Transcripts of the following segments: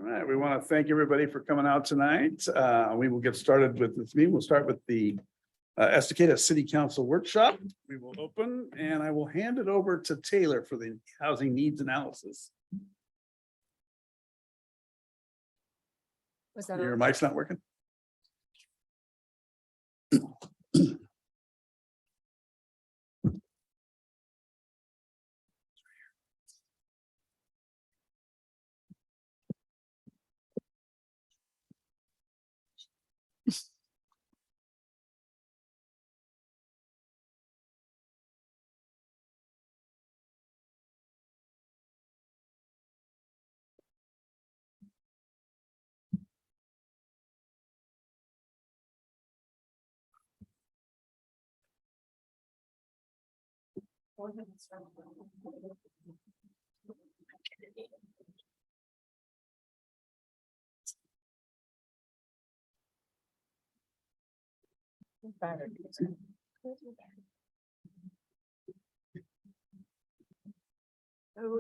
All right, we want to thank everybody for coming out tonight. We will get started with this meeting. We'll start with the Estacada City Council workshop. We will open and I will hand it over to Taylor for the housing needs analysis. Was that Your mic's not working? Oh,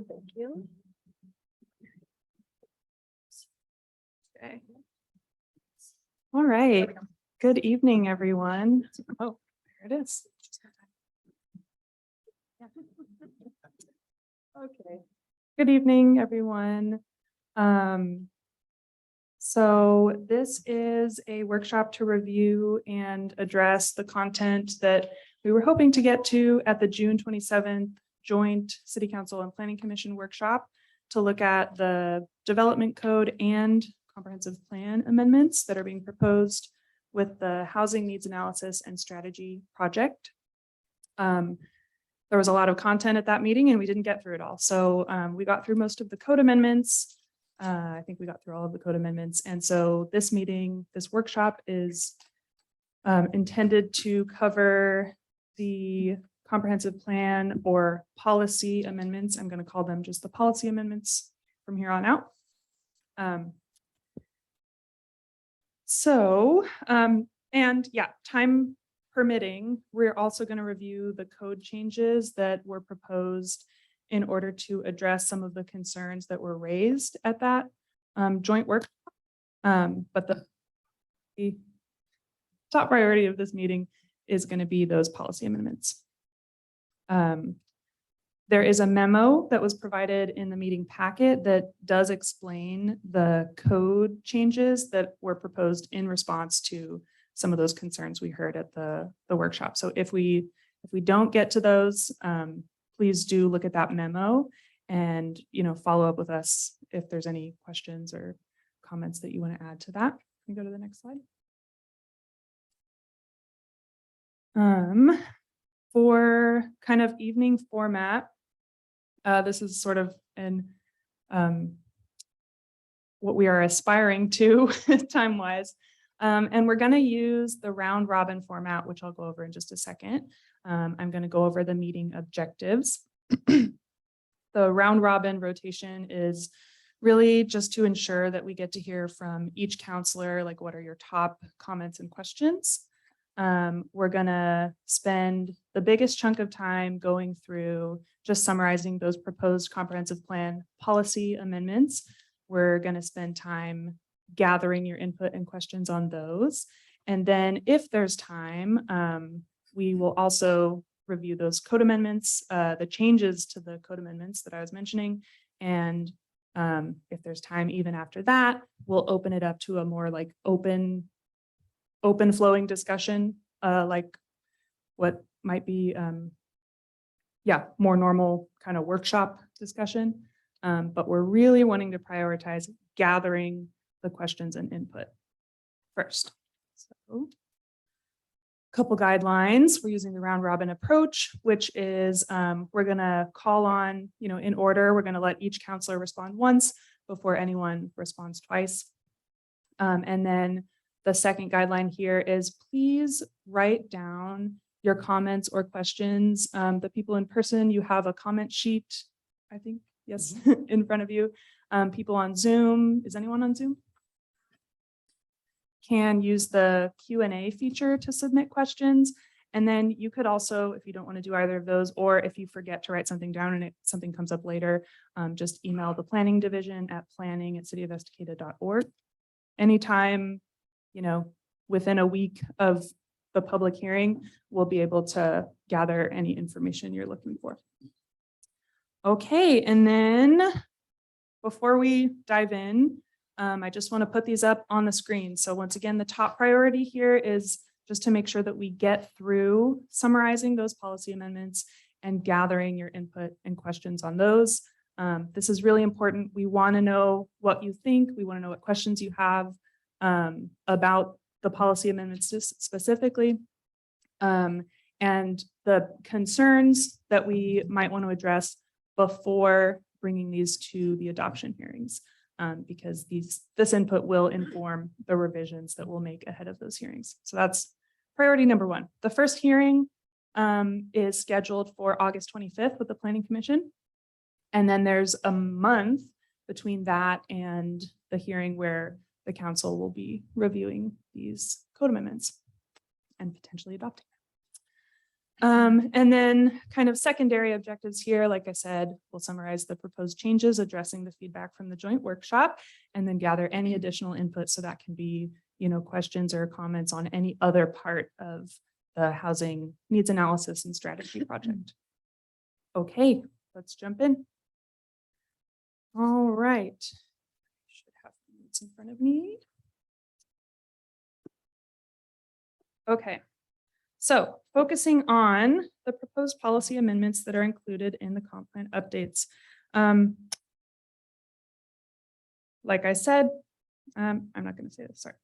thank you. Okay. All right. Good evening, everyone. Oh, there it is. Okay. Good evening, everyone. So this is a workshop to review and address the content that we were hoping to get to at the June 27th joint City Council and Planning Commission workshop to look at the development code and comprehensive plan amendments that are being proposed with the housing needs analysis and strategy project. There was a lot of content at that meeting and we didn't get through it all. So we got through most of the code amendments. I think we got through all of the code amendments. And so this meeting, this workshop is intended to cover the comprehensive plan or policy amendments. I'm going to call them just the policy amendments from here on out. And yeah, time permitting, we're also going to review the code changes that were proposed in order to address some of the concerns that were raised at that joint work. But the top priority of this meeting is going to be those policy amendments. There is a memo that was provided in the meeting packet that does explain the code changes that were proposed in response to some of those concerns we heard at the workshop. So if we don't get to those, please do look at that memo and, follow up with us if there's any questions or comments that you want to add to that. Can we go to the next slide? For kind of evening format, this is sort of what we are aspiring to time-wise. And we're going to use the round robin format, which I'll go over in just a second. I'm going to go over the meeting objectives. The round robin rotation is really just to ensure that we get to hear from each counselor, like what are your top comments and questions. We're going to spend the biggest chunk of time going through just summarizing those proposed comprehensive plan policy amendments. We're going to spend time gathering your input and questions on those. And then if there's time, we will also review those code amendments, the changes to the code amendments that I was mentioning. And if there's time, even after that, we'll open it up to a more like open flowing discussion, like what might be, more normal kind of workshop discussion. But we're really wanting to prioritize gathering the questions and input first. So a couple guidelines. We're using the round robin approach, which is we're going to call on, in order, we're going to let each counselor respond once before anyone responds twice. And then the second guideline here is please write down your comments or questions. The people in person, you have a comment sheet, I think, yes, in front of you. People on Zoom, is anyone on Zoom? Can use the Q&A feature to submit questions. And then you could also, if you don't want to do either of those, or if you forget to write something down and something comes up later, just email the planning division at planning@cityofestacada.org. Anytime, within a week of the public hearing, we'll be able to gather any information you're looking for. Okay, and then before we dive in, I just want to put these up on the screen. So once again, the top priority here is just to make sure that we get through summarizing those policy amendments and gathering your input and questions on those. This is really important. We want to know what you think. We want to know what questions you have about the policy amendments specifically, and the concerns that we might want to address before bringing these to the adoption hearings, because this input will inform the revisions that we'll make ahead of those hearings. So that's priority number one. The first hearing is scheduled for August 25th with the Planning Commission. And then there's a month between that and the hearing where the council will be reviewing these code amendments and potentially adopting them. And then kind of secondary objectives here, like I said, we'll summarize the proposed changes, addressing the feedback from the joint workshop, and then gather any additional input. So that can be, questions or comments on any other part of the housing needs analysis and strategy project. Okay, let's jump in. All right. I should have minutes in front of me. Okay. So focusing on the proposed policy amendments that are included in the comp plan updates. Like I said, I'm not going to say this, sorry.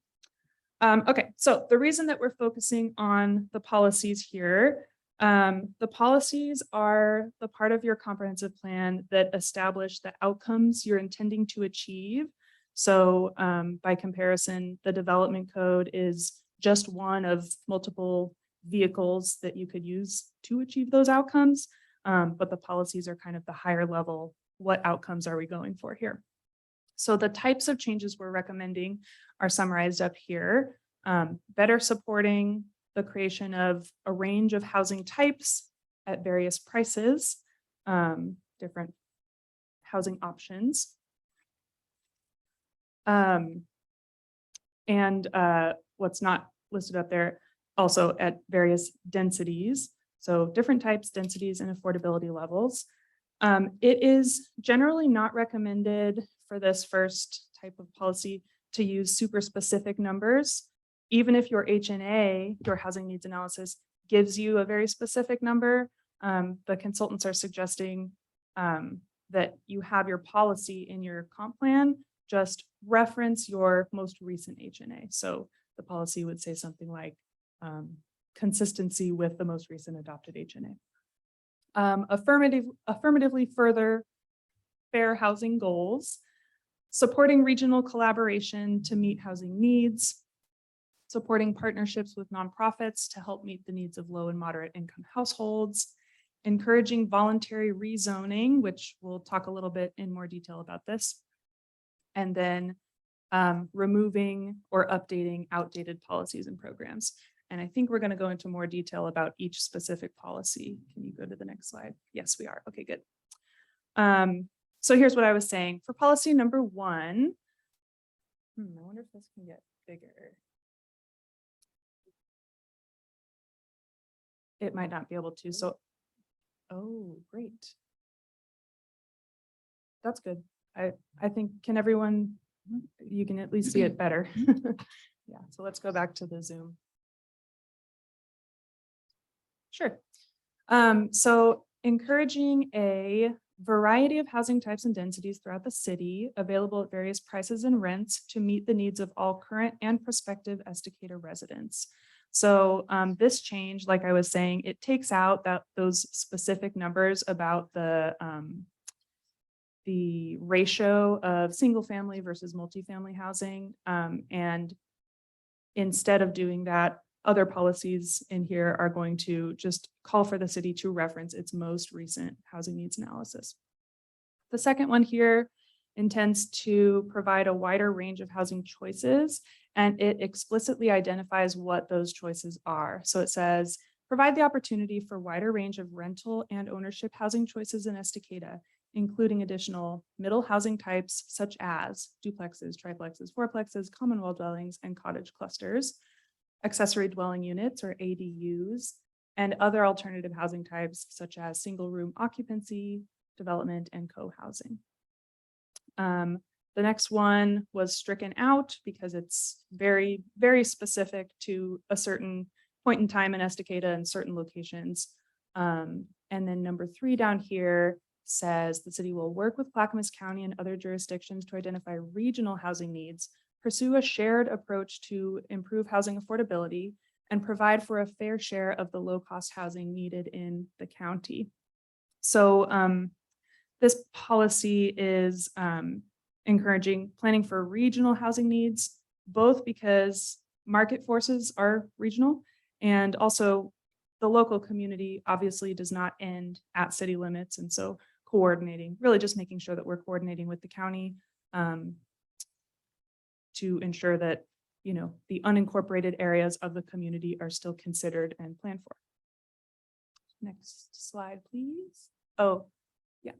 Okay, so the reason that we're focusing on the policies here, the policies are the part of your comprehensive plan that establish the outcomes you're intending to achieve. So by comparison, the development code is just one of multiple vehicles that you could use to achieve those outcomes. But the policies are kind of the higher level. What outcomes are we going for here? So the types of changes we're recommending are summarized up here. Better supporting the creation of a range of housing types at various prices, different housing options. And what's not listed up there, also at various densities. So different types, densities, and affordability levels. It is generally not recommended for this first type of policy to use super specific numbers. Even if your HNA, your housing needs analysis, gives you a very specific number, the consultants are suggesting that you have your policy in your comp plan, just reference your most recent HNA. So the policy would say something like consistency with the most recent adopted HNA. Affirmatively further fair housing goals, supporting regional collaboration to meet housing needs, supporting partnerships with nonprofits to help meet the needs of low and moderate income households, encouraging voluntary rezoning, which we'll talk a little bit in more detail about this, and then removing or updating outdated policies and programs. And I think we're going to go into more detail about each specific policy. Can you go to the next slide? Yes, we are. Okay, good. So here's what I was saying. For policy number 1, I wonder if this can get bigger. It might not be able to. So, oh, great. That's good. I think, can everyone, you can at least see it better. Yeah, so let's go back to the Zoom. Sure. So encouraging a variety of housing types and densities throughout the city, available at various prices and rents to meet the needs of all current and prospective Estacada residents. So this change, like I was saying, it takes out those specific numbers about the ratio of single family versus multifamily housing. And instead of doing that, other policies in here are going to just call for the city to reference its most recent housing needs analysis. The second one here intends to provide a wider range of housing choices, and it explicitly identifies what those choices are. So it says provide the opportunity for wider range of rental and ownership housing choices in Estacada, including additional middle housing types such as duplexes, triplexes, fourplexes, common wall dwellings, and cottage clusters, accessory dwelling units or ADUs, and other alternative housing types such as single room occupancy, development, and co-housing. The next one was stricken out because it's very, very specific to a certain point in time in Estacada and certain locations. And then number 3 down here says the city will work with Clackamas County and other jurisdictions to identify regional housing needs, pursue a shared approach to improve housing affordability, and provide for a fair share of the low-cost housing needed in the county. So this policy is encouraging planning for regional housing needs, both because market forces are regional and also the local community obviously does not end at city limits. And so coordinating, really just making sure that we're coordinating with the county to ensure that, you know, the unincorporated areas of the community are still considered and planned for. Next slide, please. Oh, yeah.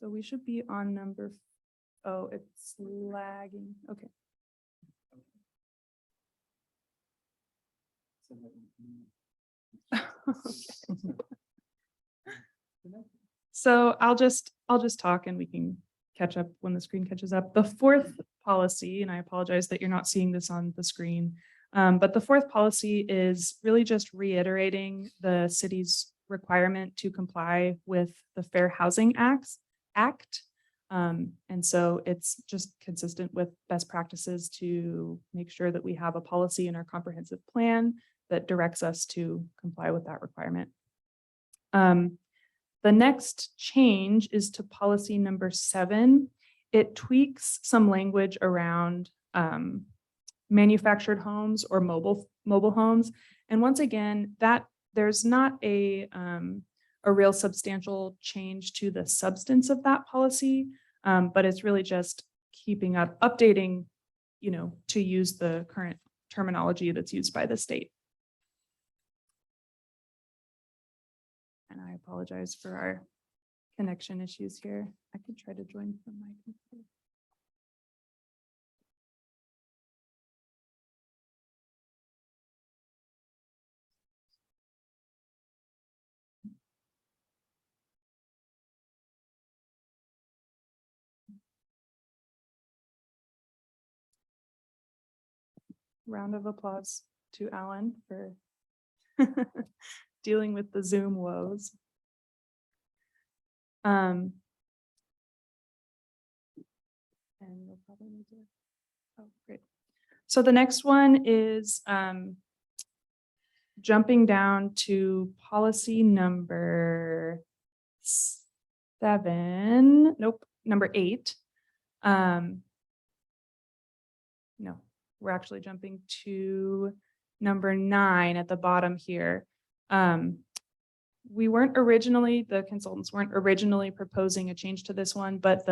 So we should be on number, oh, it's lagging. Okay. So I'll just talk and we can catch up when the screen catches up. The 4th policy, and I apologize that you're not seeing this on the screen, but the 4th policy is really just reiterating the city's requirement to comply with the Fair Housing Act. And so it's just consistent with best practices to make sure that we have a policy in our comprehensive plan that directs us to comply with that requirement. The next change is to policy number 7. It tweaks some language around manufactured homes or mobile homes. And once again, that there's not a real substantial change to the substance of that policy, but it's really just keeping up, updating, you know, to use the current terminology that's used by the state. And I apologize for our connection issues here. I could try to join from my computer. Round of applause to Alan for dealing with the Zoom woes. And we'll probably need to, oh, great. So the next one is jumping down to policy number 7. Nope, number 8. No, we're actually jumping to number 9 at the bottom here. The consultants weren't originally proposing a change to this one, but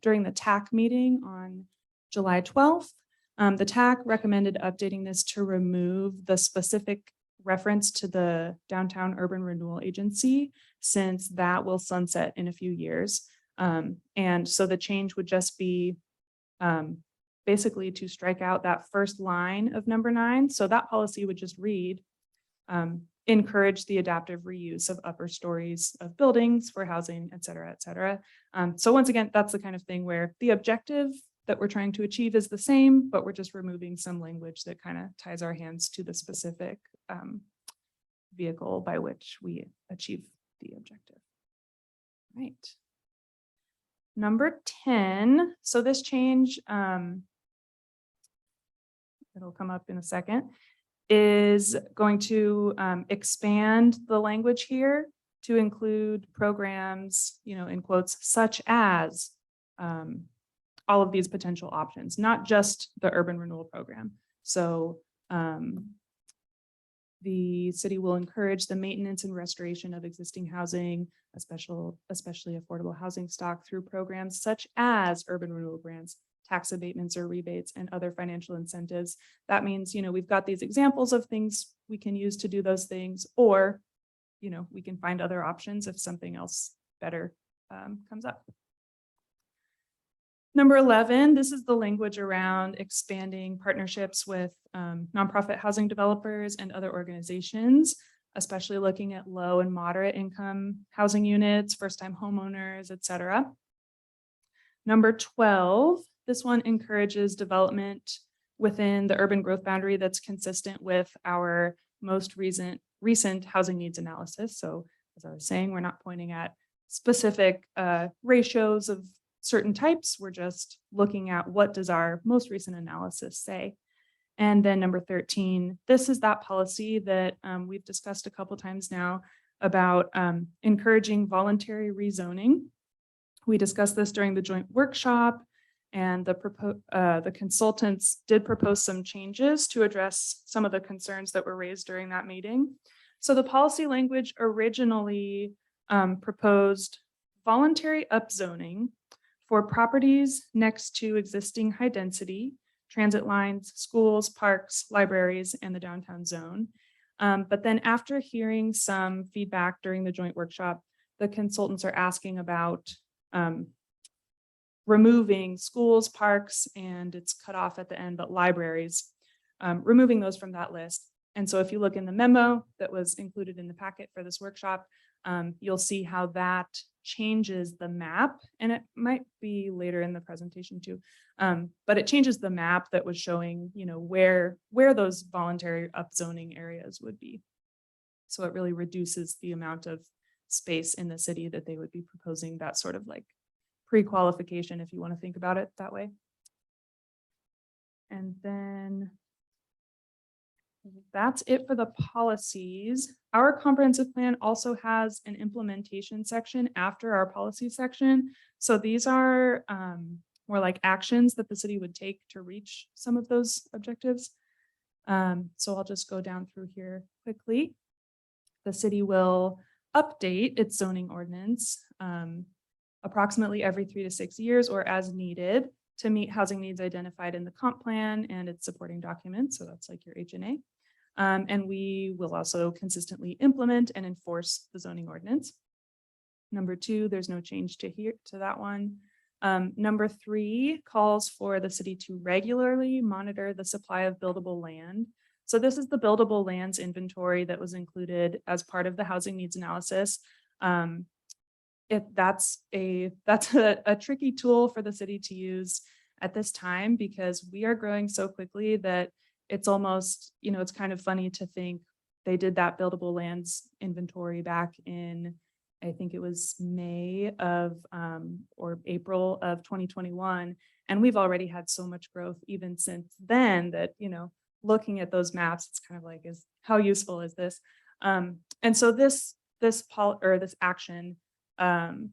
during the TAC meeting on July 12th, the TAC recommended updating this to remove the specific reference to the Downtown Urban Renewal Agency, since that will sunset in a few years. And so the change would just be basically to strike out that first line of number 9. So that policy would just read, encourage the adaptive reuse of upper stories of buildings for housing, et cetera, et cetera. So once again, that's the kind of thing where the objective that we're trying to achieve is the same, but we're just removing some language that kind of ties our hands to the specific vehicle by which we achieve the objective. Right. Number 10. So this change, it'll come up in a second, is going to expand the language here to include programs, you know, in quotes, such as all of these potential options, not just the urban renewal program. So the city will encourage the maintenance and restoration of existing housing, especially affordable housing stock through programs such as urban renewal grants, tax abatements or rebates, and other financial incentives. That means, we've got these examples of things we can use to do those things, or, we can find other options if something else better comes up. Number 11, this is the language around expanding partnerships with nonprofit housing developers and other organizations, especially looking at low and moderate income housing units, first-time homeowners, et cetera. Number 12, this one encourages development within the urban growth boundary that's consistent with our most recent housing needs analysis. So as I was saying, we're not pointing at specific ratios of certain types. We're just looking at what does our most recent analysis say. And then number 13, this is that policy that we've discussed a couple times now about encouraging voluntary rezoning. We discussed this during the joint workshop, and the consultants did propose some changes to address some of the concerns that were raised during that meeting. So the policy language originally proposed voluntary upzoning for properties next to existing high density transit lines, schools, parks, libraries, and the downtown zone. But then after hearing some feedback during the joint workshop, the consultants are asking about removing schools, parks, and it's cut off at the end, but libraries, removing those from that list. And so if you look in the memo that was included in the packet for this workshop, you'll see how that changes the map, and it might be later in the presentation too, but it changes the map that was showing, where those voluntary upzoning areas would be. So it really reduces the amount of space in the city that they would be proposing, that sort of like pre-qualification, if you want to think about it that way. And then that's it for the policies. Our comprehensive plan also has an implementation section after our policy section. So these are more like actions that the city would take to reach some of those objectives. So I'll just go down through here quickly. The city will update its zoning ordinance approximately every 3 to 6 years or as needed to meet housing needs identified in the comp plan and its supporting documents. So that's like your H&A. And we will also consistently implement and enforce the zoning ordinance. Number 2, there's no change to that one. Number 3 calls for the city to regularly monitor the supply of buildable land. So this is the buildable lands inventory that was included as part of the housing needs analysis. That's a tricky tool for the city to use at this time, because we are growing so quickly that it's almost, it's kind of funny to think they did that buildable lands inventory back in, I think it was May of or April of 2021. And we've already had so much growth even since then that, looking at those maps, it's kind of like, how useful is this? And so this action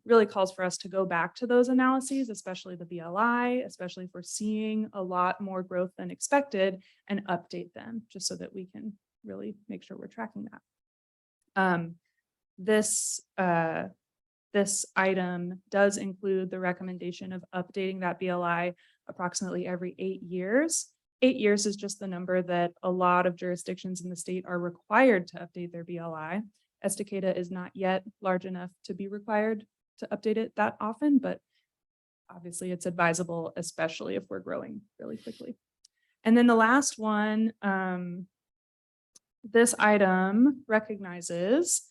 really calls for us to go back to those analyses, especially the BLI, especially if we're seeing a lot more growth than expected, and update them just so that we can really make sure we're tracking that. This item does include the recommendation of updating that BLI approximately every 8 years. 8 years is just the number that a lot of jurisdictions in the state are required to update their BLI. Estacada is not yet large enough to be required to update it that often, but obviously it's advisable, especially if we're growing really quickly. And then the last one, this item recognizes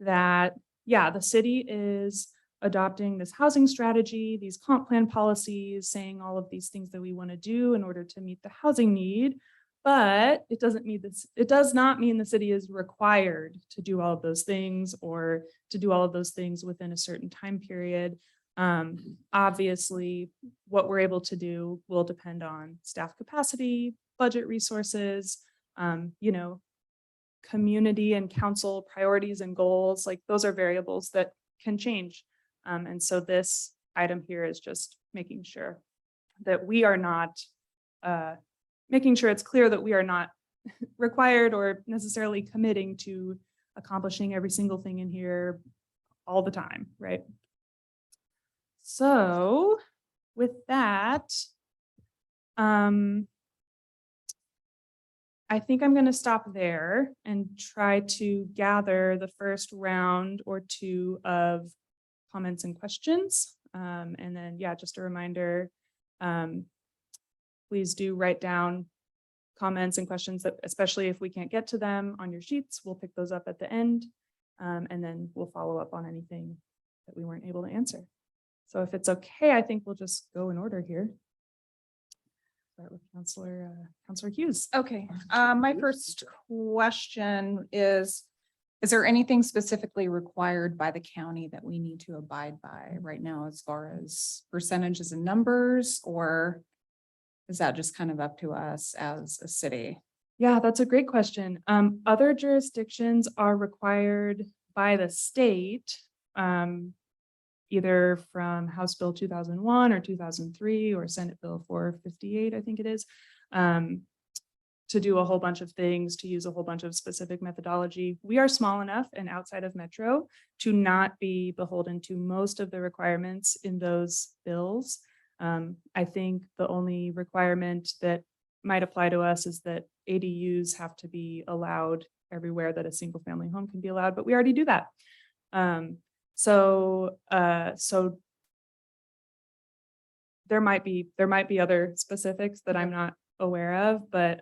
that, the city is adopting this housing strategy, these comp plan policies, saying all of these things that we want to do in order to meet the housing need. But it does not mean the city is required to do all of those things, or to do all of those things within a certain time period. Obviously, what we're able to do will depend on staff capacity, budget resources, community and council priorities and goals. Like, those are variables that can change. And so this item here is just making sure that we are not making sure it's clear that we are not required or necessarily committing to accomplishing every single thing in here all the time, right? So with that, I think I'm going to stop there and try to gather the first round or two of comments and questions. And then, yeah, just a reminder, please do write down comments and questions that, especially if we can't get to them on your sheets, we'll pick those up at the end. And then we'll follow up on anything that we weren't able to answer. So if it's okay, I think we'll just go in order here. Start with Counselor Hughes. Okay, my first question is there anything specifically required by the county that we need to abide by right now as far as percentages and numbers, or is that just kind of up to us as a city? Yeah, that's a great question. Other jurisdictions are required by the state, either from House Bill 2001 or 2003 or Senate Bill 458, I think it is, to do a whole bunch of things, to use a whole bunch of specific methodology. We are small enough and outside of Metro to not be beholden to most of the requirements in those bills. I think the only requirement that might apply to us is that ADUs have to be allowed everywhere that a single family home can be allowed, but we already do that. So there might be other specifics that I'm not aware of, but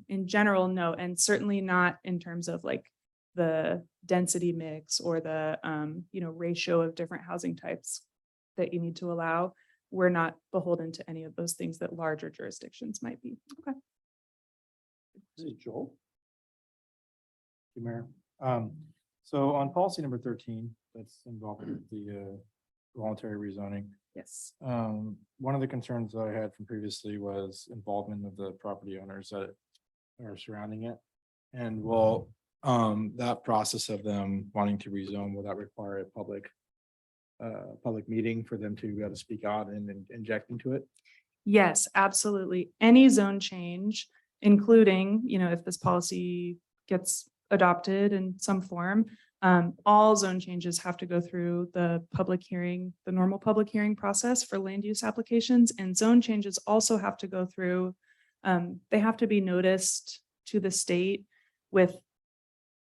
in general, no, and certainly not in terms of like the density mix or the ratio of different housing types that you need to allow. We're not beholden to any of those things that larger jurisdictions might be. Okay. Joel. Mayor. So on policy number 13, that's involved with the voluntary rezoning. Yes. One of the concerns that I had from previously was involvement of the property owners that are surrounding it. And will that process of them wanting to rezone, will that require a public meeting for them to be able to speak out and inject into it? Yes, absolutely. Any zone change, including, if this policy gets adopted in some form, all zone changes have to go through the normal public hearing process for land use applications, and zone changes also have to go through, they have to be noticed to the state with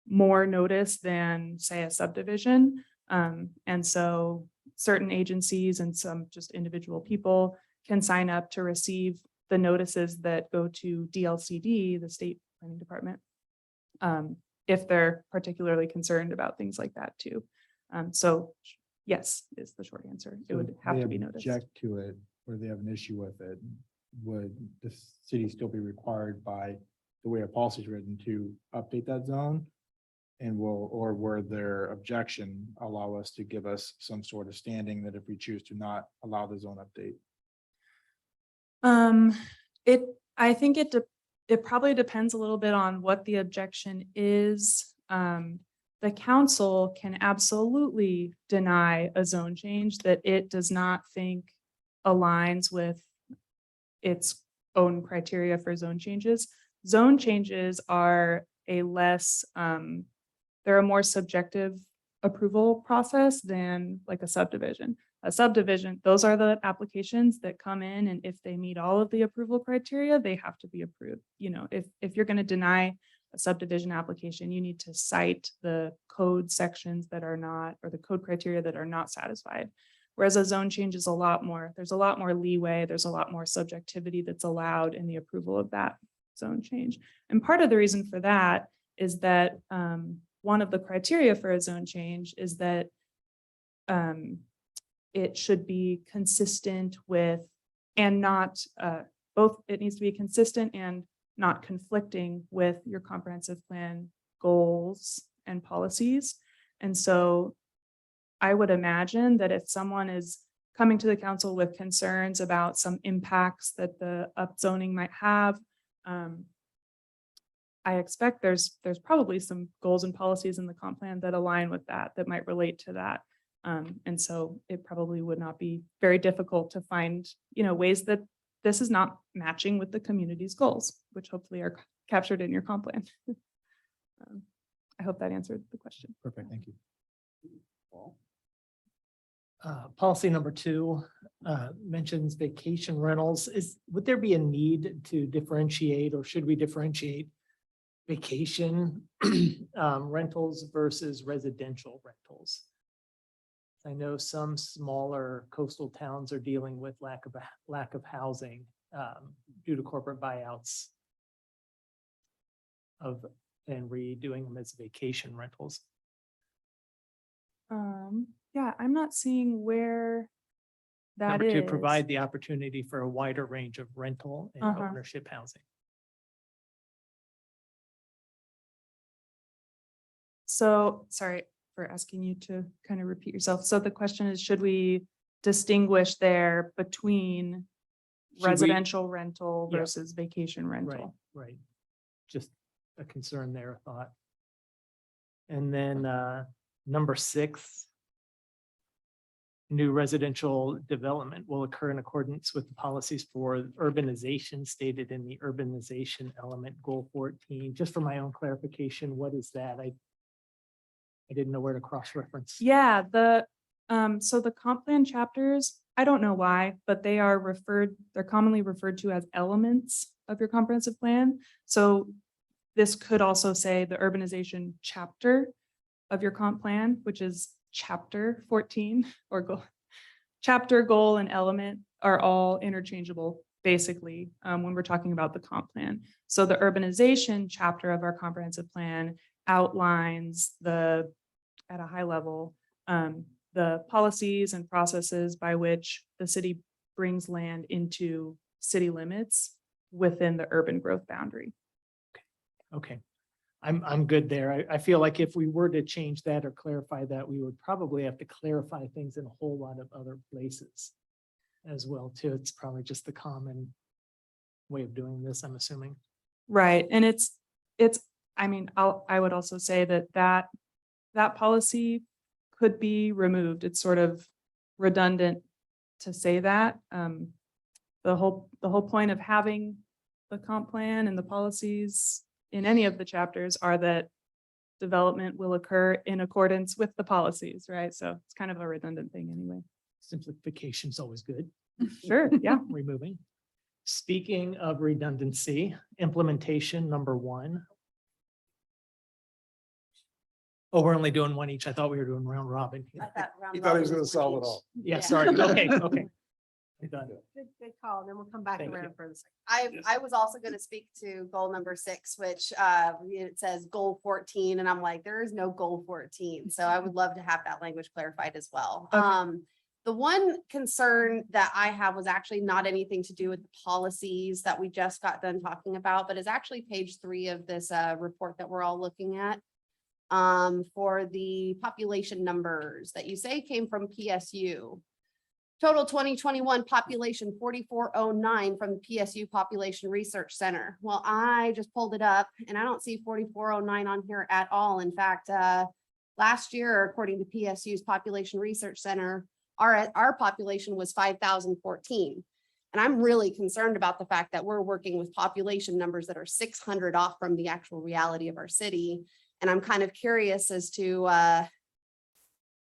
more notice than, say, a subdivision. And so certain agencies and some just individual people can sign up to receive the notices that go to DLCD, the state planning department, if they're particularly concerned about things like that too. So yes, is the short answer. It would have to be noticed. Object to it, or they have an issue with it, would the city still be required by the way a policy is written to update that zone? And or would their objection allow us to give us some sort of standing that if we choose to not allow the zone update? I think it probably depends a little bit on what the objection is. The council can absolutely deny a zone change that it does not think aligns with its own criteria for zone changes. Zone changes are they're a more subjective approval process than like a subdivision. A subdivision, those are the applications that come in, and if they meet all of the approval criteria, they have to be approved. If you're going to deny a subdivision application, you need to cite the code sections that are not, or the code criteria that are not satisfied. Whereas a zone change is there's a lot more leeway, there's a lot more subjectivity that's allowed in the approval of that zone change. And part of the reason for that is that one of the criteria for a zone change is that it should be consistent with, and not both, it needs to be consistent and not conflicting with your comprehensive plan goals and policies. And so I would imagine that if someone is coming to the council with concerns about some impacts that the upzoning might have, I expect there's probably some goals and policies in the comp plan that align with that might relate to that. And so it probably would not be very difficult to find, ways that this is not matching with the community's goals, which hopefully are captured in your comp plan. I hope that answered the question. Perfect, thank you. Policy number 2 mentions vacation rentals. Would there be a need to differentiate, or should we differentiate vacation rentals versus residential rentals? I know some smaller coastal towns are dealing with lack of housing due to corporate buyouts and redoing them as vacation rentals. Yeah, I'm not seeing where that Number 2, is. provide the opportunity for a wider range of rental and Uh-huh. ownership housing. So, sorry for asking you to kind of repeat yourself. So the question is, should we distinguish there between Should we- residential rental Yeah. versus vacation Right, rental? right. Just a concern there, a thought. And then number 6. New residential development will occur in accordance with the policies for urbanization stated in the urbanization element goal 14. Just for my own clarification, what is that? I didn't know where to cross-reference. Yeah, so the comp plan chapters, I don't know why, but they're commonly referred to as elements of your comprehensive plan. So this could also say the urbanization chapter of your comp plan, which is chapter 14 or goal. Chapter, goal, and element are all interchangeable, basically, when we're talking about the comp plan. So the urbanization chapter of our comprehensive plan outlines at a high level, the policies and processes by which the city brings land into city limits within the urban growth boundary. Okay, I'm good there. I feel like if we were to change that or clarify that, we would probably have to clarify things in a whole lot of other places as well, too. It's probably just the common way of doing this, I'm assuming. Right, and I would also say that policy could be removed. It's sort of redundant to say that. The whole point of having the comp plan and the policies in any of the chapters are that development will occur in accordance with the policies, right? So it's kind of a redundant thing anyway. Simplification is always good. Sure, yeah. Removing. Speaking of redundancy, implementation number 1. Oh, we're only doing one each. I thought we were doing round robin. I thought round He thought he was robin gonna was solve one it each. all. Yeah, Yeah. sorry. Okay, okay. We're done. Good call. And then we'll come back Thank you. around for this. I was also gonna speak to goal number 6, which it says goal 14, and I'm like, there is no goal 14. So I would love to have that language clarified as well. Okay. The one concern that I have was actually not anything to do with the policies that we just got done talking about, but is actually page 3 of this report that we're all looking at. For the population numbers that you say came from PSU. Total 2021 population 4409 from the PSU Population Research Center. Well, I just pulled it up and I don't see 4409 on here at all. In fact, last year, according to PSU's Population Research Center, our population was 5,014. And I'm really concerned about the fact that we're working with population numbers that are 600 off from the actual reality of our city. And I'm kind of curious as to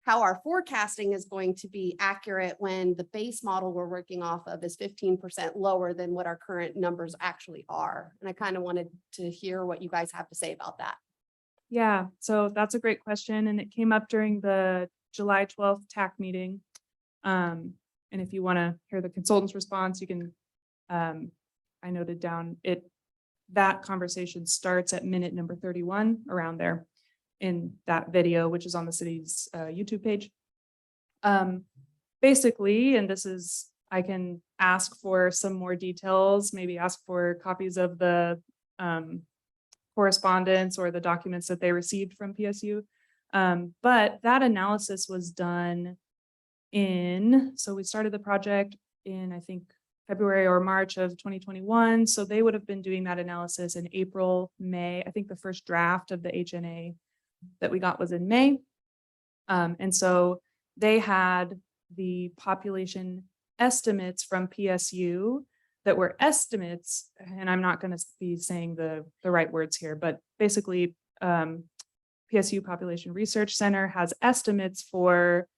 how our forecasting is going to be accurate when the base model we're working off of is 15% lower than what our current numbers actually are. And I kind of wanted to hear what you guys have to say about that. Yeah, so that's a great question, and it came up during the July 12th TAC meeting. And if you want to hear the consultant's response, you can, I noted down that conversation starts at minute number 31, around there in that video, which is on the city's YouTube page. Basically, and I can ask for some more details, maybe ask for copies of the correspondence or the documents that they received from PSU. But that analysis was done so we started the project in, I think, February or March of 2021. So they would have been doing that analysis in April, May. I think the first draft of the HNA that we got was in May. And so they had the population estimates from PSU that were estimates, and I'm not going to be saying the right words here, but basically PSU Population Research Center has estimates for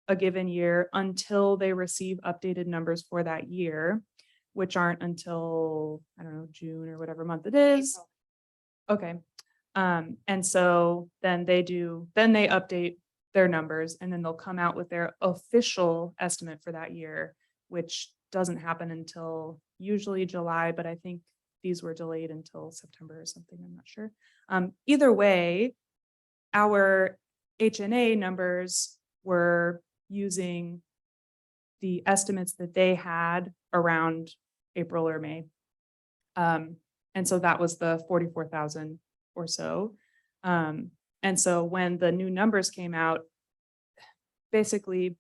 a given year until they receive updated numbers for that year, which aren't until, I don't know, June or whatever month it is. Okay. And so then they update their numbers and then they'll come out with their official estimate for that year, which doesn't happen until usually July, but I think these were delayed until September or something. I'm not sure. Either way, our HNA numbers were using the estimates that they had around April or May. And so that was the 44,000 or so. And so when the new numbers came out, basically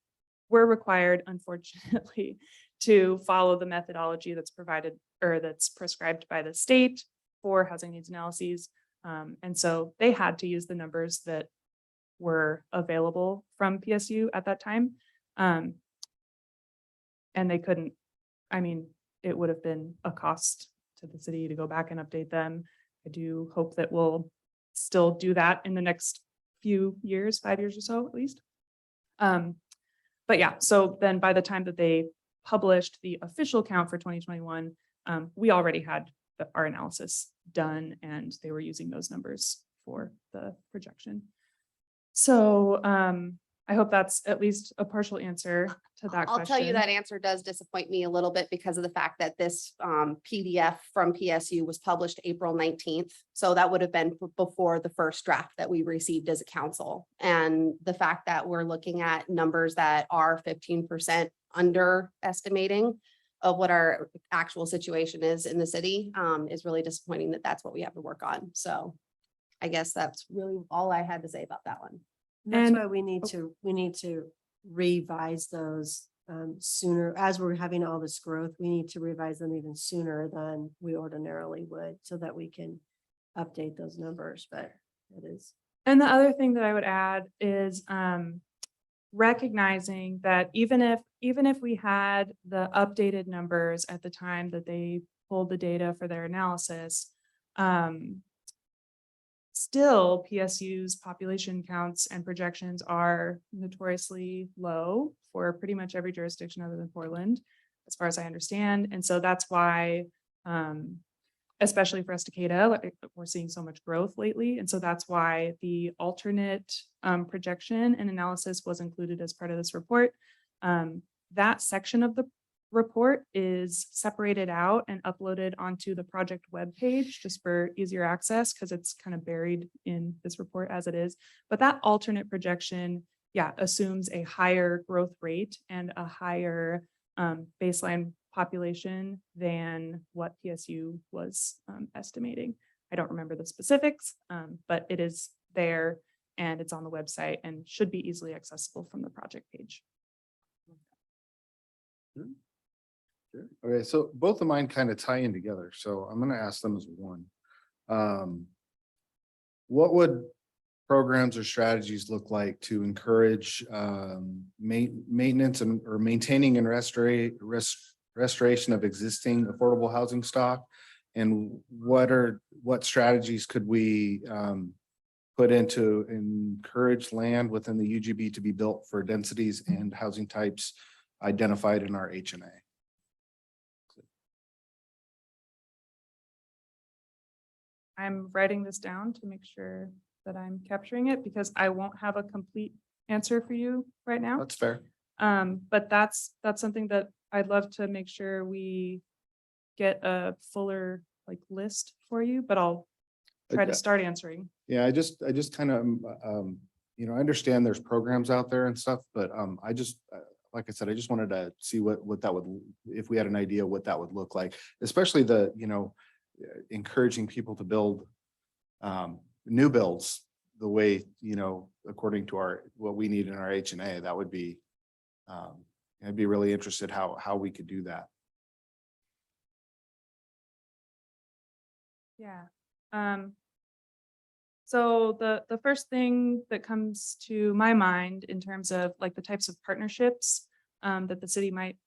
we're required, unfortunately, to follow the methodology that's provided or that's prescribed by the state for housing needs analyses. And so they had to use the numbers that were available from PSU at that time. And they couldn't, I mean, it would have been a cost to the city to go back and update them. I do hope that we'll still do that in the next few years, 5 years or so at least. But yeah, so then by the time that they published the official count for 2021, we already had our analysis done and they were using those numbers for the projection. So I hope that's at least a partial answer to that I'll question. tell you that answer does disappoint me a little bit because of the fact that this PDF from PSU was published April 19th. So that would have been before the first draft that we received as a council. And the fact that we're looking at numbers that are 15% underestimating of what our actual situation is in the city is really disappointing that that's what we have to work on. So I guess that's really all I had to say about that one. That's And- why we need to revise those sooner. As we're having all this growth, we need to revise them even sooner than we ordinarily would so that we can update those numbers, but it is. And the other thing that I would add is recognizing that even if we had the updated numbers at the time that they pulled the data for their analysis, still PSU's population counts and projections are notoriously low for pretty much every jurisdiction other than Portland, as far as I understand. And so that's why, especially for Estacada, like, we're seeing so much growth lately. And so that's why the alternate projection and analysis was included as part of this report. That section of the report is separated out and uploaded onto the project webpage just for easier access because it's kind of buried in this report as it is. But that alternate projection, yeah, assumes a higher growth rate and a higher baseline population than what PSU was estimating. I don't remember the specifics, but it is there and it's on the website and should be easily accessible from the project page. Okay, so both of mine kind of tie in together, so I'm gonna ask them as one. What would programs or strategies look like to encourage maintenance and or maintaining and restoration of existing affordable housing stock? And what strategies could we put into encourage land within the UGB to be built for densities and housing types identified in our HNA? I'm writing this down to make sure that I'm capturing it because I won't have a complete answer for you right now. That's fair. But that's something that I'd love to make sure we get a fuller like list for you, but I'll try to Okay. start answering. Yeah, I just kind of, I understand there's programs out there and stuff, but I just, like I said, I just wanted to see what that would, if we had an idea what that would look like, especially the, encouraging people to build new builds the way, according to what we need in our HNA. That would be, I'd be really interested how we could do that. Yeah. So the first thing that comes to my mind in terms of like the types of partnerships that the city might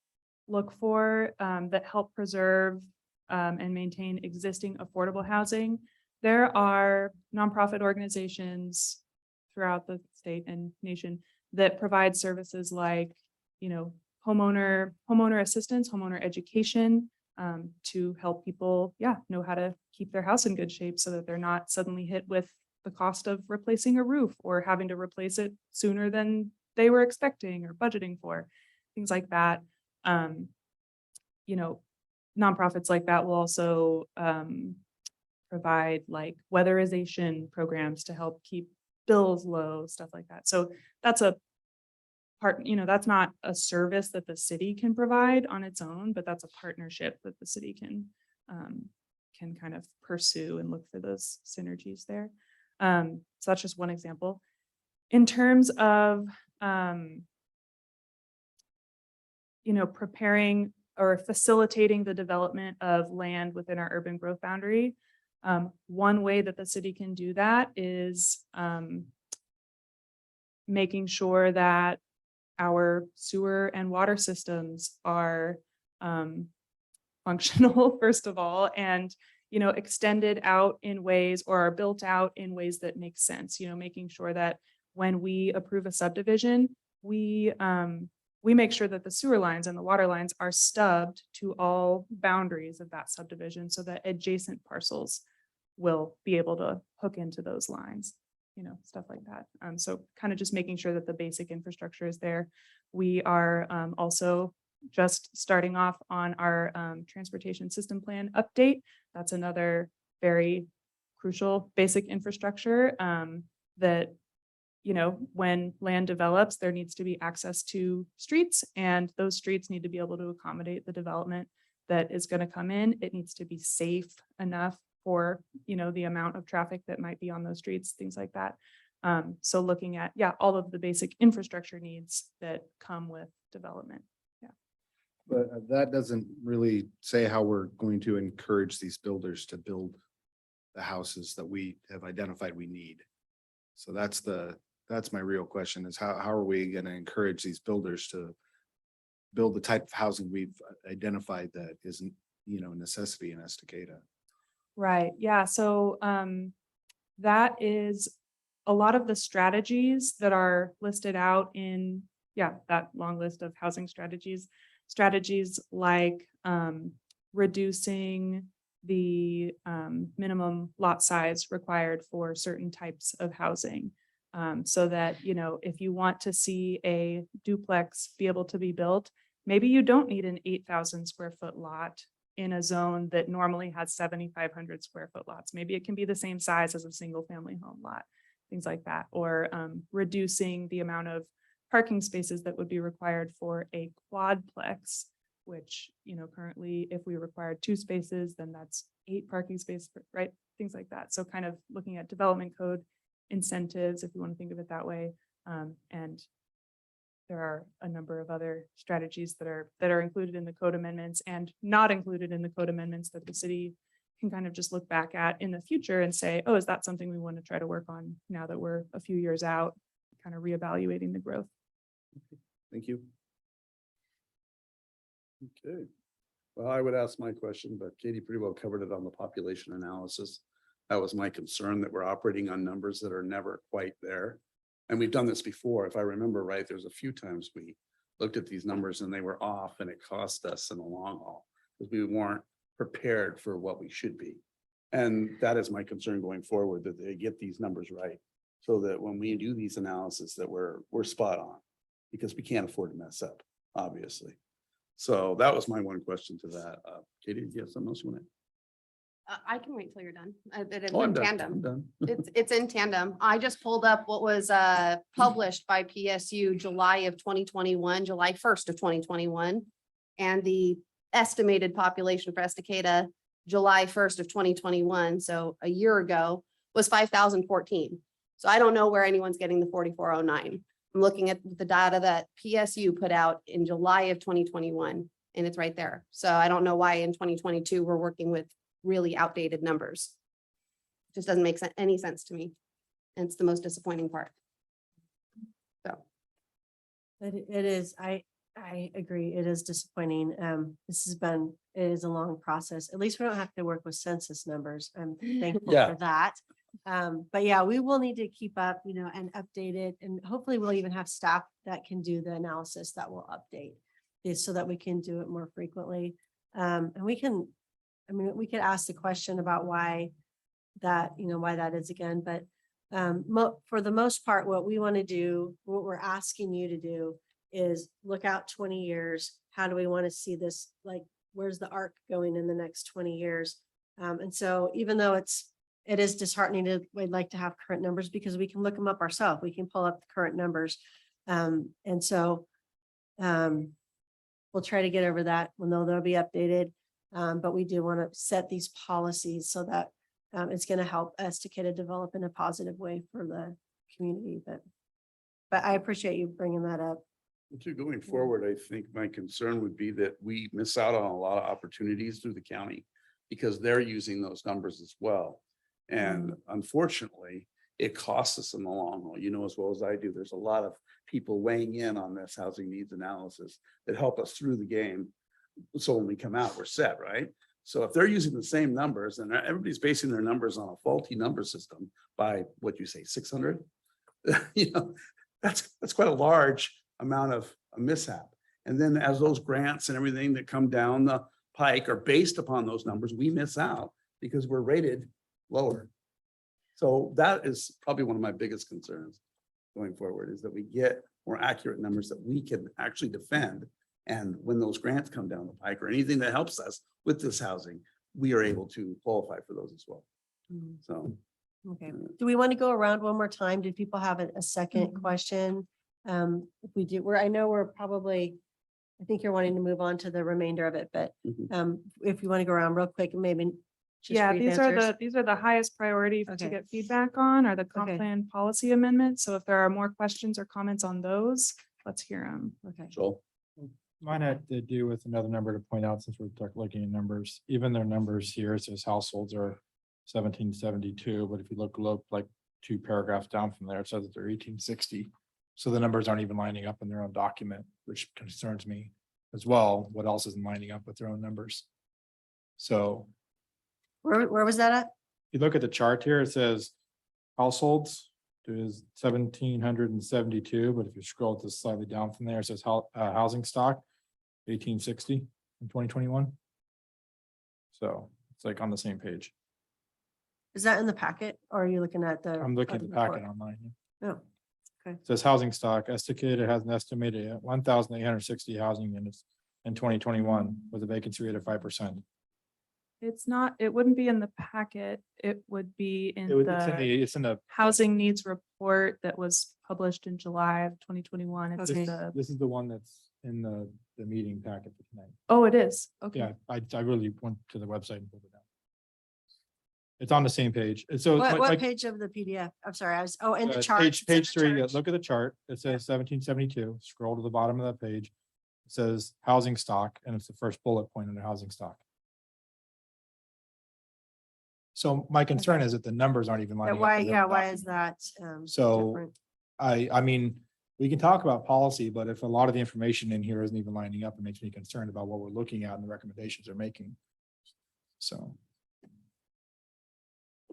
look for that help preserve and maintain existing affordable housing. There are nonprofit organizations throughout the state and nation that provide services like, you know, homeowner assistance, homeowner education, to help people, know how to keep their house in good shape so that they're not suddenly hit with the cost of replacing a roof or having to replace it sooner than they were expecting or budgeting for, things like that. You know, nonprofits like that will also provide like weatherization programs to help keep bills low, stuff like that. So that's a part, that's not a service that the city can provide on its own, but that's a partnership that the city can kind of pursue and look for those synergies there. So that's just one example. In terms of, preparing or facilitating the development of land within our urban growth boundary, one way that the city can do that is making sure that our sewer and water systems are functional, first of all, and extended out in ways or are built out in ways that make sense, making sure that when we approve a subdivision, we make sure that the sewer lines and the water lines are stubbed to all boundaries of that subdivision so that adjacent parcels will be able to hook into those lines, stuff like that. So kind of just making sure that the basic infrastructure is there. We are also just starting off on our transportation system plan update. That's another very crucial basic infrastructure that, when land develops, there needs to be access to streets, and those streets need to be able to accommodate the development that is going to come in. It needs to be safe enough for, the amount of traffic that might be on those streets, things like that. So looking at, all of the basic infrastructure needs that come with development. But that doesn't really say how we're going to encourage these builders to build the houses that we have identified we need. So that's my real question is how are we going to encourage these builders to build the type of housing we've identified that isn't, a necessity in Estacada? Right. Yeah. So that is a lot of the strategies that are listed out in, that long list of housing strategies like reducing the minimum lot size required for certain types of housing. So that, if you want to see a duplex be able to be built, maybe you don't need an 8,000 square foot lot in a zone that normally has 7,500 square foot lots. Maybe it can be the same size as a single family home lot, things like that, or reducing the amount of parking spaces that would be required for a quadplex, which, currently if we required 2 spaces, then that's 8 parking spaces, right? Things like that. So kind of looking at development code incentives, if you want to think of it that way. And there are a number of other strategies that are included in the code amendments and not included in the code amendments that the city can kind of just look back at in the future and say, oh, is that something we want to try to work on now that we're a few years out, kind of reevaluating the growth. Thank you. Okay. Well, I would ask my question, but Katie pretty well covered it on the population analysis. That was my concern, that we're operating on numbers that are never quite there. And we've done this before. If I remember right, there's a few times we looked at these numbers and they were off and it cost us in the long haul because we weren't prepared for what we should be. And that is my concern going forward, that they get these numbers right. So that when we do these analysis that we're spot on, because we can't afford to mess up, obviously. So that was my one question to that. Katie, do you have something else you want to? I can wait till you're done. It's Oh, I'm in done. tandem. I'm done. It's in tandem. I just pulled up what was published by PSU July of 2021, July 1st of 2021. And the estimated population for Estacada, July 1st of 2021, so a year ago, was 5,014. So I don't know where anyone's getting the 4,409. I'm looking at the data that PSU put out in July of 2021, and it's right there. So I don't know why in 2022 we're working with really outdated numbers. It just doesn't make any sense to me. And it's the most disappointing part. So. It is, I agree, it is disappointing. It is a long process. At least we don't have to work with census numbers. I'm thankful Yeah. for that. But yeah, we will need to keep up, and update it. And hopefully we'll even have staff that can do the analysis that will update this so that we can do it more frequently. And we could ask the question about why that is again, but for the most part, what we want to do, what we're asking you to do is look out 20 years. How do we want to see this? Like, where's the arc going in the next 20 years? And so even though it is disheartening we'd like to have current numbers because we can look them up ourselves. We can pull up the current numbers. And so we'll try to get over that when they'll be updated. But we do want to set these policies so that it's going to help Estacada develop in a positive way for the community. But I appreciate you bringing that up. To going forward, I think my concern would be that we miss out on a lot of opportunities through the county because they're using those numbers as well. And unfortunately, it costs us in the long haul, as well as I do. There's a lot of people weighing in on this housing needs analysis that help us through the game. So when we come out, we're set, right? So if they're using the same numbers and everybody's basing their numbers on a faulty number system by what you say, 600, that's quite a large amount of a mishap. And then as those grants and everything that come down the pike are based upon those numbers, we miss out because we're rated lower. So that is probably one of my biggest concerns going forward is that we get more accurate numbers that we can actually defend. And when those grants come down the pike or anything that helps us with this housing, we are able to qualify for those as well. So. Okay. Do we want to go around one more time? Did people have a second question? If we do, I think you're wanting to move on to the remainder of it, but if you want to go around real quick and maybe. just Yeah, brief these answers. are the highest priority to Okay. get feedback on are the comp Okay. plan policy amendments. So if there are more questions or comments on those, let's hear them. Okay. Joel. Mine had to do with another number to point out since we're looking at numbers, even their numbers here, it says households are 1772, but if you look like 2 paragraphs down from there, it says that they're 1860. So the numbers aren't even lining up in their own document, which concerns me as well. What else isn't lining up with their own numbers? So Where was that at? if you look at the chart here, it says households is 1772, but if you scroll to slightly down from there, it says housing stock 1860 in 2021. So it's like on the same page. Is that in the packet or are you looking at the? I'm looking at the report? packet online. Oh, okay. It says housing stock, Estacada has an estimated 1,860 housing units in 2021 with a vacancy rate of 5%. It wouldn't be in the packet. It would be in It's in the, housing needs report that was published in July of 2021. It's Okay. this is the one that's in the meeting packet for tonight. Oh, it is. Okay. Yeah, I really went to the website and pulled it down. It's on the same page. And so What like, page of the PDF? I'm sorry, in the uh, chart. Page, It's in page the 3, chart. look at the chart. It says 1772. Scroll to the bottom of that page. It says housing stock, and it's the first bullet point under housing stock. So my concern is that the numbers aren't even Yeah, lining up. why, with their yeah, own why document. is that? So- different? I mean, we can talk about policy, but if a lot of the information in here isn't even lining up, it makes me concerned about what we're looking at and the recommendations they're making. So.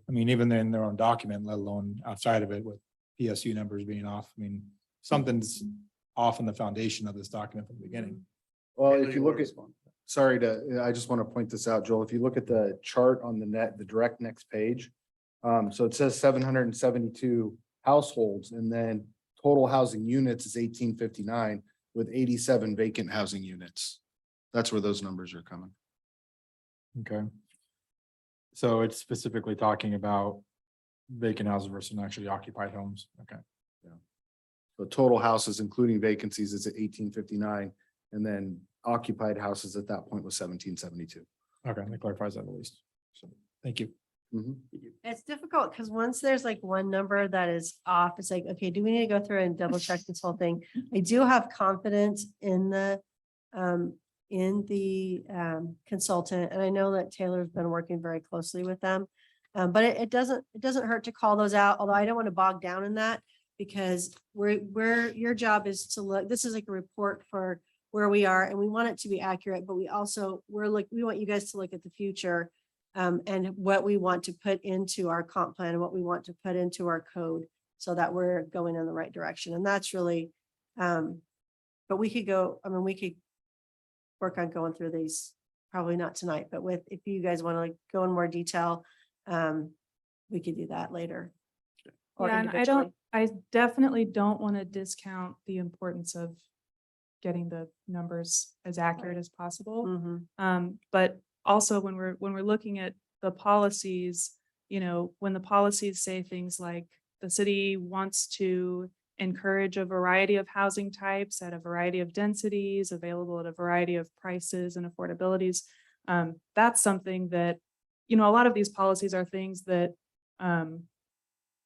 I mean, even in their own document, let alone outside of it with PSU numbers being off, I mean, something's off in the foundation of this document from the beginning. Well, if you look at, I just want to point this out, Joel, if you look at the chart on the direct next page. So it says 772 households and then total housing units is 1859 with 87 vacant housing units. That's where those numbers are coming. Okay. So it's specifically talking about vacant houses versus actually occupied homes. Okay. The total houses, including vacancies, is at 1859, and then occupied houses at that point was 1772. Okay, that clarifies that at least. So, thank you. Mhm. It's difficult because once there's like one number that is off, it's like, okay, do we need to go through and double check this whole thing? I do have confidence in the consultant, and I know that Taylor's been working very closely with them. But it doesn't hurt to call those out, although I don't want to bog down in that because your job is to look, this is like a report for where we are and we want it to be accurate, but we want you guys to look at the future. and what we want to put into our comp plan, and what we want to put into our code so that we're going in the right direction. And that's really, but we could go, I mean, we could work on going through these, probably not tonight, but if you guys want to like go in more detail, we could do that later. Or Yeah, and individually. I definitely don't want to discount the importance of getting the numbers as accurate as possible. Mhm. But also when we're looking at the policies, you know, when the policies say things like the city wants to encourage a variety of housing types at a variety of densities, available at a variety of prices and affordabilities. That's something that, you know, a lot of these policies are things that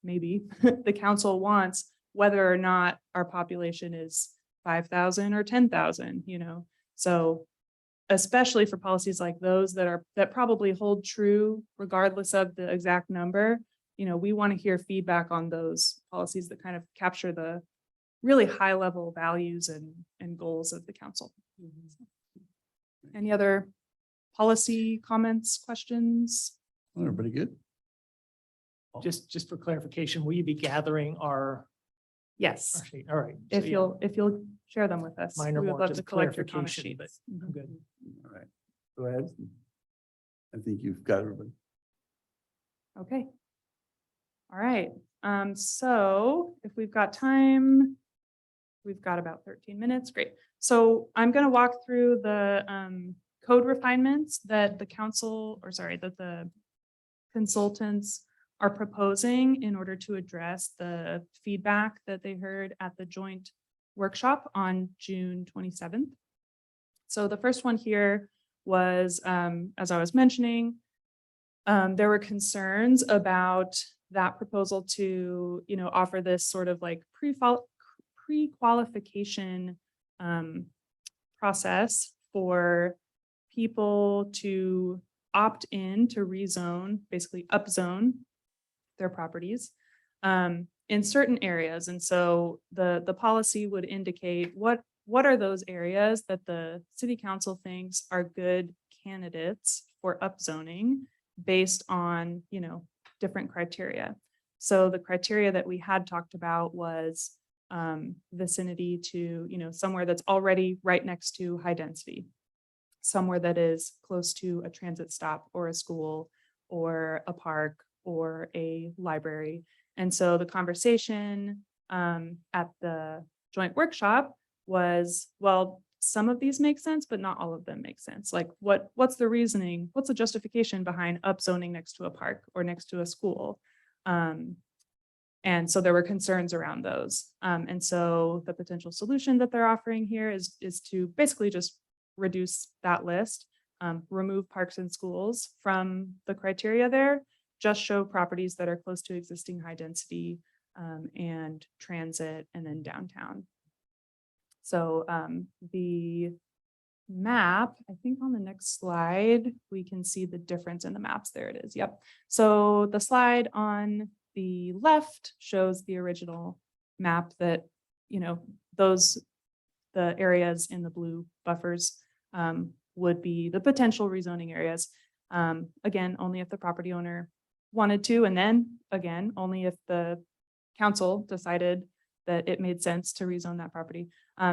maybe the council wants, whether or not our population is 5,000 or 10,000, you know. So especially for policies like those that probably hold true regardless of the exact number, you know, we want to hear feedback on those policies that kind of capture the really high level values and goals of the council. Any other policy comments, questions? Everybody good? Just for clarification, will you be gathering our Yes, sheet? All right. so if yeah, you'll share them with us. Mine are We would more love just to collect your comment clarification, but sheets. I'm good. All right, go ahead. I think you've got everybody. Okay. All right, so if we've got time, we've got about 13 minutes, great. So I'm gonna walk through the code refinements that the council, or sorry, that the consultants are proposing in order to address the feedback that they heard at the joint workshop on June 27th. So the first one here was, as I was mentioning, there were concerns about that proposal to, you know, offer this sort of like pre-qualification process for people to opt in to rezone, basically upzone their properties in certain areas. And so the policy would indicate what are those areas that the city council thinks are good candidates for upzoning based on, you know, different criteria. So the criteria that we had talked about was vicinity to, you know, somewhere that's already right next to high density, somewhere that is close to a transit stop or a school or a park or a library. And so the conversation at the joint workshop was, well, some of these make sense, but not all of them make sense. Like what's the reasoning? What's the justification behind upzoning next to a park or next to a school? And so there were concerns around those. And so the potential solution that they're offering here is to basically just reduce that list, remove parks and schools from the criteria there, just show properties that are close to existing high density and transit and then downtown. So the map, I think on the next slide, we can see the difference in the maps. There it is. Yep. So the slide on the left shows the original map that, you know, the areas in the blue buffers would be the potential rezoning areas. Again, only if the property owner wanted to, and then again, only if the council decided that it made sense to rezone that property.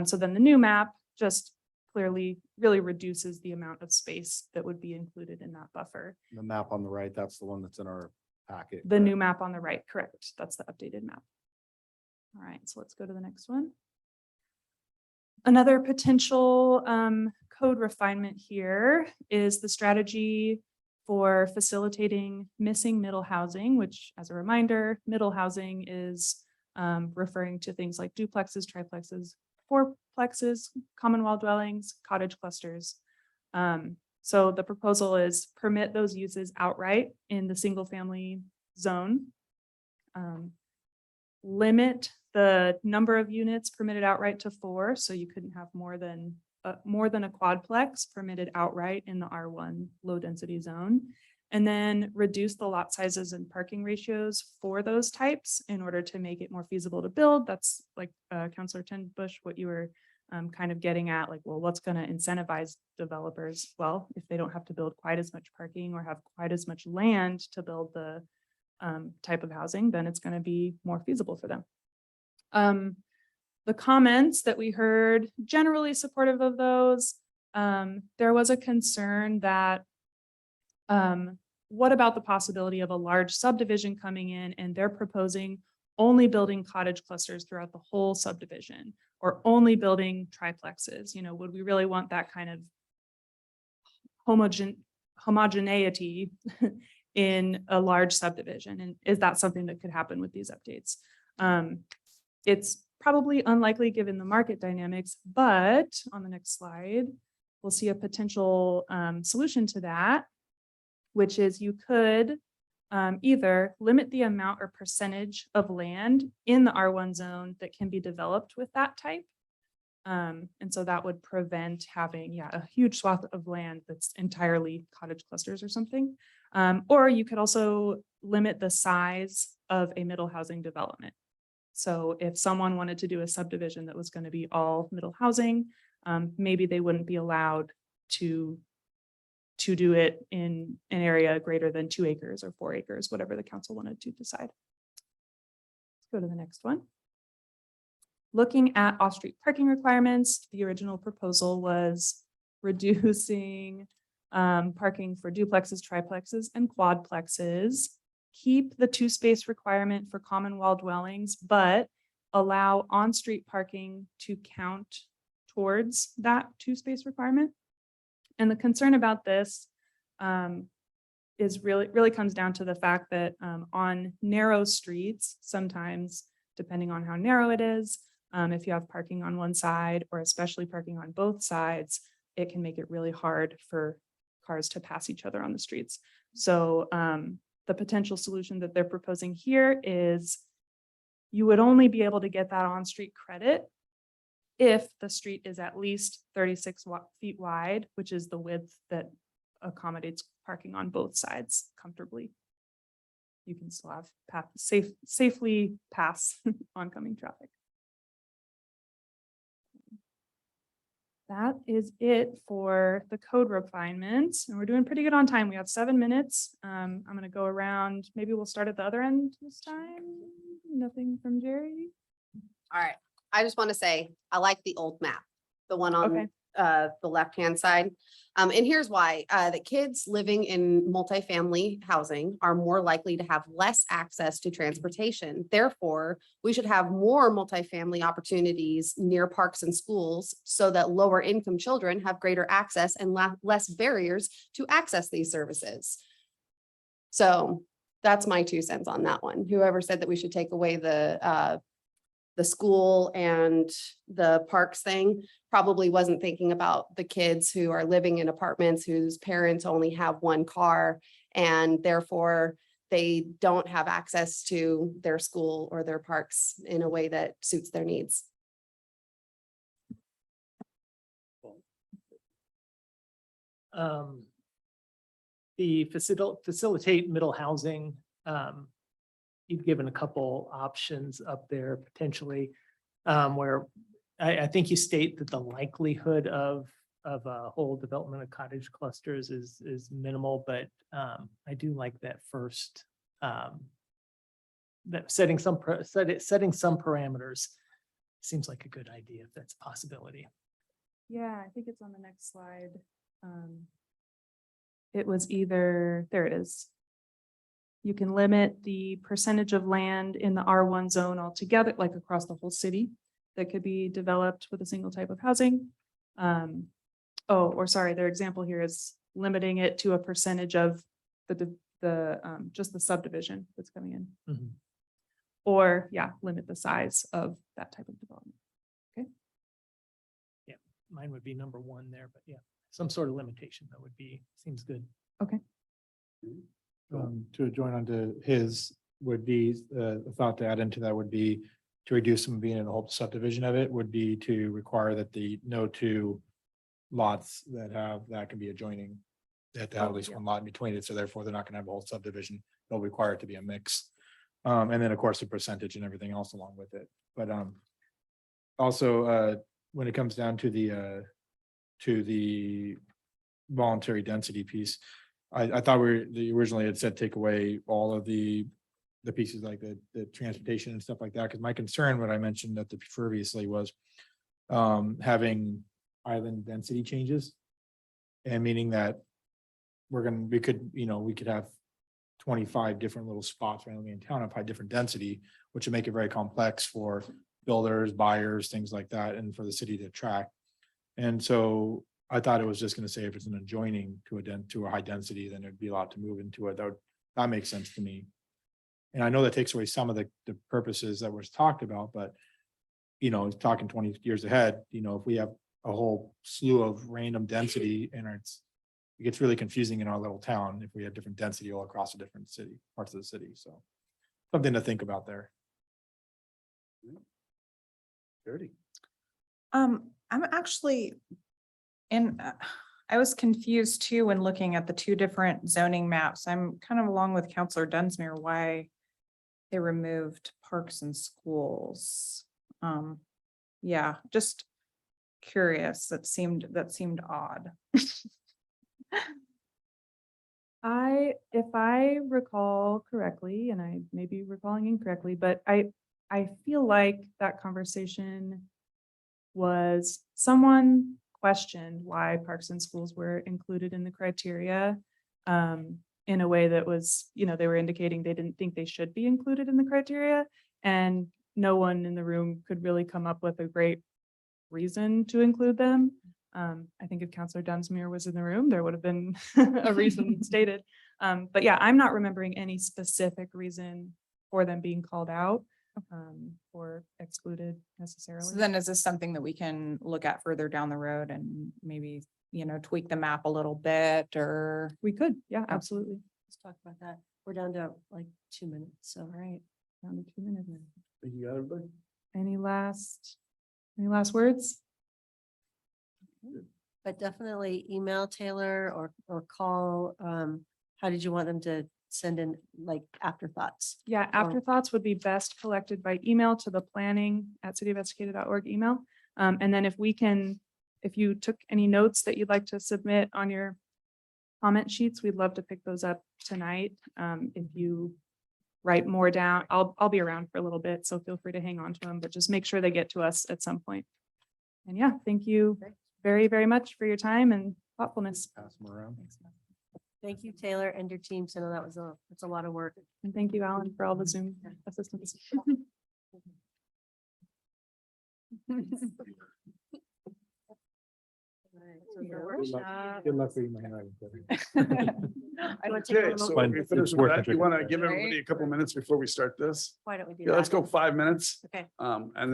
So then the new map just clearly really reduces the amount of space that would be included in that buffer. The map on the right, that's the one that's in our packet. The new map on the right, correct. That's the updated map. All right, so let's go to the next one. Another potential code refinement here is the strategy for facilitating missing middle housing, which, as a reminder, middle housing is referring to things like duplexes, triplexes, fourplexes, common wall dwellings, cottage clusters. So the proposal is permit those uses outright in the single family zone. Limit the number of units permitted outright to 4, so you couldn't have more than a quadplex permitted outright in the R1 low density zone. And then reduce the lot sizes and parking ratios for those types in order to make it more feasible to build. That's like Councilor Ten Bush, what you were kind of getting at like, well, what's going to incentivize developers? Well, if they don't have to build quite as much parking or have quite as much land to build the type of housing, then it's going to be more feasible for them. The comments that we heard, generally supportive of those. There was a concern that what about the possibility of a large subdivision coming in and they're proposing only building cottage clusters throughout the whole subdivision or only building triplexes? You know, would we really want that kind of homogeneity in a large subdivision? And is that something that could happen with these updates? It's probably unlikely given the market dynamics, but on the next slide, we'll see a potential solution to that, which is you could either limit the amount or percentage of land in the R1 zone that can be developed with that type. And so that would prevent having, a huge swath of land that's entirely cottage clusters or something. Or you could also limit the size of a middle housing development. So if someone wanted to do a subdivision that was going to be all middle housing, maybe they wouldn't be allowed to do it in an area greater than 2 acres or 4 acres, whatever the council wanted to decide. Let's go to the next one. Looking at off-street parking requirements, the original proposal was reducing parking for duplexes, triplexes, and quadplexes. Keep the 2-space requirement for common wall dwellings, but allow on-street parking to count towards that 2-space requirement. And the concern about this is really comes down to the fact that on narrow streets, sometimes depending on how narrow it is, if you have parking on one side or especially parking on both sides, it can make it really hard for cars to pass each other on the streets. So the potential solution that they're proposing here is you would only be able to get that on-street credit if the street is at least 36 feet wide, which is the width that accommodates parking on both sides comfortably. You can still have safely pass oncoming traffic. That is it for the code refinements, and we're doing pretty good on time. We have 7 minutes. I'm going to go around. Maybe we'll start at the other end this time. Nothing from Jerry. All right, I just want to say, I like the old map, the one Okay. on the left-hand side. And here's why, the kids living in multifamily housing are more likely to have less access to transportation. Therefore, we should have more multifamily opportunities near parks and schools so that lower income children have greater access and less barriers to access these services. So that's my 2 cents on that one. Whoever said that we should take away the school and the parks thing probably wasn't thinking about the kids who are living in apartments whose parents only have 1 car and therefore they don't have access to their school or their parks in a way that suits their needs. The facilitate middle housing, you've given a couple options up there potentially, where I think you state that the likelihood of a whole development of cottage clusters is minimal, but I do like that first, that setting some parameters seems like a good idea if that's a possibility. Yeah, I think it's on the next slide. It was either, there it is. You can limit the percentage of land in the R1 zone altogether, like across the whole city, that could be developed with a single type of housing. Their example here is limiting it to a percentage of just the subdivision that's coming in. Mhm. Or limit the size of that type of development. Mine would be number 1 there, but some sort of limitation that seems good. To join onto his would be, the thought to add into that would be to reduce them being in the whole subdivision of it would be to require that the no 2 lots that can be adjoining. They have to have at least 1 lot in between it, so therefore they're not gonna have a whole subdivision. They'll require it to be a mix. And then of course the percentage and everything else along with it. But also when it comes down to the voluntary density piece, I thought they originally had said take away all of the pieces like the transportation and stuff like that, because my concern, what I mentioned at the previously was having island density changes. And meaning that we could have 25 different little spots randomly in town of high different density, which would make it very complex for builders, buyers, things like that, and for the city to track. And so I thought it was just gonna say if it's an adjoining to a high density, then it'd be allowed to move into it. That makes sense to me. And I know that takes away some of the purposes that was talked about, but talking 20 years ahead, if we have a whole slew of random density and it gets really confusing in our little town if we had different density all across the different parts of the city. So something to think about there. Dirty. I'm actually I was confused too when looking at the two different zoning maps. I'm kind of along with Counselor Dunsmuir why they removed parks and schools. Yeah, just curious. That seemed odd. If I recall correctly, and I may be recalling incorrectly, but I feel like that conversation was someone questioned why parks and schools were included in the criteria in a way that was, they were indicating they didn't think they should be included in the criteria. And no one in the room could really come up with a great reason to include them. I think if Counselor Dunsmuir was in the room, there would have been a reason stated. But yeah, I'm not remembering any specific reason for them being called out or excluded necessarily. So then is this something that we can look at further down the road and maybe, tweak the map a little bit or? We could, yeah, absolutely. Let's talk about that. We're down to like 2 minutes, so. All right, down to 2 minutes. Think you got everybody? Any last words? But definitely email Taylor or call. How did you want them to send in like afterthoughts? Yeah, afterthoughts would be best collected by email to the planning@cityofestacada.org email. And then if you took any notes that you'd like to submit on your comment sheets, we'd love to pick those up tonight. If you write more down, I'll be around for a little bit, so feel free to hang on to them, but just make sure they get to us at some point. And yeah, thank you very, very much for your time and thoughtfulness. Pass them around. Thank you, Taylor, and your team. So I know that's a lot of work. And thank you, Alan, for all the Zoom assistance. Good luck reading my handwriting. I want to take a Okay, little- so Fine. we finished It's with worth that. it. You want to give everybody a couple minutes before we start this? Why don't we do Yeah, that? let's go 5 minutes. Okay. And then